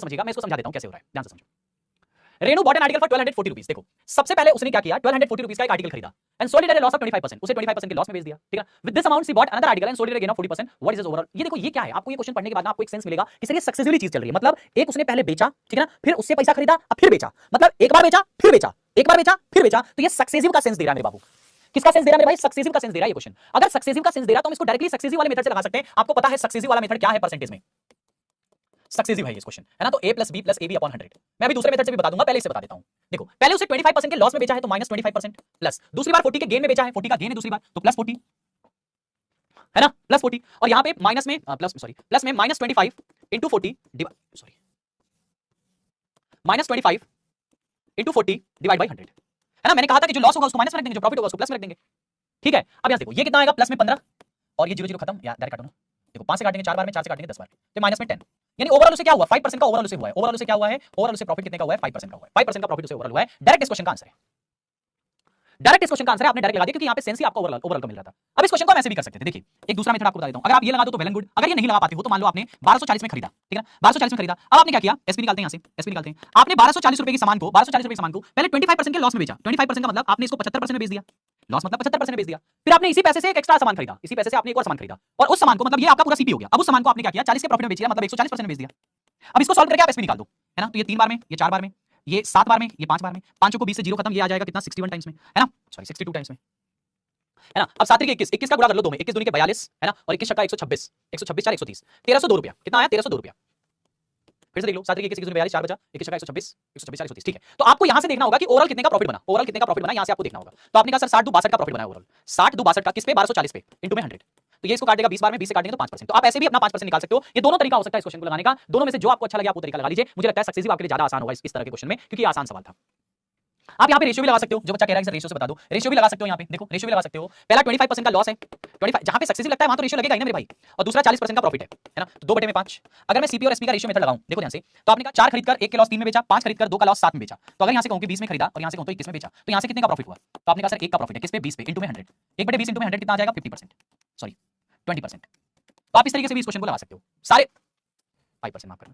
समझिएगा, मैं इसको समझा देता हूं कैसे हो रहा है, ध्यान से समझो। Renu bot an article for 1240 rupees. देखो सबसे पहले उसने क्या किया, 1240 रुपीस का एक आर्टिकल खरीदा and sold it at a loss of 25%, उसे 25% के लॉस में बेच दिया, ठीक है। With this amount she bought another article and sold it again of 40%, what is this overall. ये देखो ये क्या है, आपको ये क्वेश्चन पढ़ने के बाद ना आपको एक सेंस मिलेगा कि सर ये सक्सेसिवली चीज चल रही है, मतलब एक उसने पहले बेचा, ठीक है ना, फिर उससे पैसा खरीदा, अब फिर बेचा, मतलब एक बार बेचा फिर बेचा, एक बार बेचा फिर बेचा, तो ये सक्सेसिव का सेंस दे रहा है मेरे बाबू। किसका सेंस दे रहा है मेरे भाई, सक्सेसिव का सेंस दे रहा है ये क्वेश्चन। अगर सक्सेसिव का सेंस दे रहा है तो हम इसको डायरेक्टली सक्सेसिव वाले मेथड से लगा सकते हैं। आपको पता है सक्सेसिव वाला मेथड क्या है परसेंटेज में, सक्सेसिव है ये क्वेश्चन, है ना, तो a + b + ab / 100। मैं अभी दूसरे मेथड से भी बता दूंगा, पहले इससे बता देता हूं। देखो पहले उसे 25% के लॉस में बेचा है तो -25% प्लस दूसरी बार 40 के गेन में बेचा है, 40 का गेन है दूसरी बार तो +40, है ना, +40, और यहां पे माइनस में प्लस में -25 * 40 -25 * 40 / 100, है ना। मैंने कहा था कि जो लॉस होगा उसको माइनस में रख देंगे, जो प्रॉफिट होगा उसको प्लस में रख देंगे, ठीक है। अब यहां देखो ये कितना आएगा, प्लस में 15 और ये 0 0 खत्म, या डायरेक्ट काटो ना, देखो 5 से काटेंगे 4 बार में, 4 से काटेंगे 10 बार, तो माइनस में 10, यानी ओवरऑल उसे क्या हुआ, 5% का ओवरऑल उसे हुआ है। ओवरऑल उसे क्या हुआ है, ओवरऑल उसे प्रॉफिट कितने का हुआ है, 5% का हुआ है, 5% का प्रॉफिट उसे ओवरऑल हुआ है। डायरेक्ट इस क्वेश्चन का आंसर है, डायरेक्ट इस क्वेश्चन का आंसर है, आपने डायरेक्ट लगा दिया क्योंकि यहां पे सेंस ही आपको ओवरऑल का मिल रहा था। अब इस क्वेश्चन को हम ऐसे भी कर सकते थे, देखिए एक दूसरा मेथड आपको बता देता हूं। अगर आप ये लगा दो तो वेल एंड गुड, अगर ये नहीं लगा पाते हो तो मान लो आपने 1240 में खरीदा, ठीक है ना, 1240 में खरीदा, अब आपने क्या किया, एसपी निकालते हैं, यहां से एसपी निकालते हैं। आपने 1240 रुपए के सामान को, 1240 रुपए के सामान को पहले 25% के लॉस में बेचा, 25% का मतलब आपने इसको 75% में बेच दिया, लॉस मतलब 75% में बेच दिया। फिर आपने इसी पैसे से एक एक्स्ट्रा सामान खरीदा, इसी पैसे से आपने एक और सामान खरीदा, और उस सामान को मतलब ये आपका पूरा सीपी हो गया। अब उस सामान को आपने क्या किया, 40 के प्रॉफिट में बेच दिया, मतलब 140% में बेच दिया। अब इसको सॉल्व करके आप एसपी निकाल दो, है ना, तो ये 3 बार में, ये 4 बार में, ये 7 बार में, ये 5 बार में, 5 को 20 से 0 खत्म, ये आ जाएगा कितना, 61 टाइम्स में, है ना, सॉरी 62 टाइम्स में, है ना। अब 7 × 21, 21 का गुणा कर लो 2 में, 21 दूनी के 42, है ना, और 21 छक्का 126, 126 4 130, 1302 रुपया, कितना आया, 1302 रुपया। फिर से देख लो, 7 × 21, 21 दूनी 42, 4 बचा, 21 छक्का 126, 126 4 130, ठीक है। तो आपको यहां से देखना होगा कि ओवरऑल कितने का प्रॉफिट बना, ओवरऑल कितने का प्रॉफिट बना, यहां से आपको देखना होगा। तो आपने कहा सर 60 2 62 का प्रॉफिट बना ओवरऑल, 60 2 62 का किस पे, 1240 पे, इंटू में 100, तो ये इसको काटेगा 20 बार में, 20 से काटेंगे तो 5%, तो आप ऐसे भी अपना 5% निकाल सकते हो। ये दोनों तरीका हो सकता है इस क्वेश्चन को लगाने का, दोनों में से जो आपको अच्छा लगे आप वो तरीका लगा लीजिए। मुझे लगता है सक्सेसिव आपके लिए ज्यादा आसान होगा इस तरह के क्वेश्चन में, क्योंकि आसान सवाल था। आप यहाँ पे रेशियो भी लगा सकते हो, जो बच्चा कह रहा है सर रेशियो से बता दो, रेशियो भी लगा सकते हो। यहाँ पे देखो रेशियो भी लगा सकते हो, पहला 25% का लॉस है, 25 जहां पे सक्सेसिव लगता है वहां तो रेशियो लगेगा ही ना मेरे भाई, और दूसरा 40% का प्रॉफिट है ना, तो 2/5। अगर मैं सीपी और एसपी का रेशियो मेथड लगाऊं, देखो ध्यान से, तो आपने कहा 4 खरीदकर 1 के लॉस 3 में बेचा, 5 खरीदकर 2 का लॉस 7 में बेचा, तो अगर यहाँ से कहूं कि 20 में खरीदा और यहाँ से कहूं तो 21 में बेचा, तो यहाँ से कितने का प्रॉफिट हुआ, तो आपने कहा सर 1 का प्रॉफिट है, किस पे, 20 पे, इंटू में 100, 1/20 इंटू में 100 कितना आ जाएगा, 50%, सॉरी 20%। तो आप इस तरीके से भी इस क्वेश्चन को लगा सकते हो, सारे 5% माफ करना,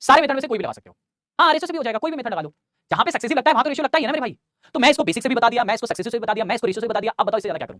सारे मेथड में से कोई भी लगा सकते हो। हाँ रेशियो से भी हो जाएगा, कोई भी मेथड लगा लो, जहां पे सक्सेसिव लगता है वहां तो रेशियो लगता ही है ना मेरे भाई। तो मैं इसको बेसिक से भी बता दिया, मैं इसको सक्सेसिव से भी बता दिया, मैं इसको रेशियो से भी बता दिया, अब बताओ इससे ज्यादा क्या करूं।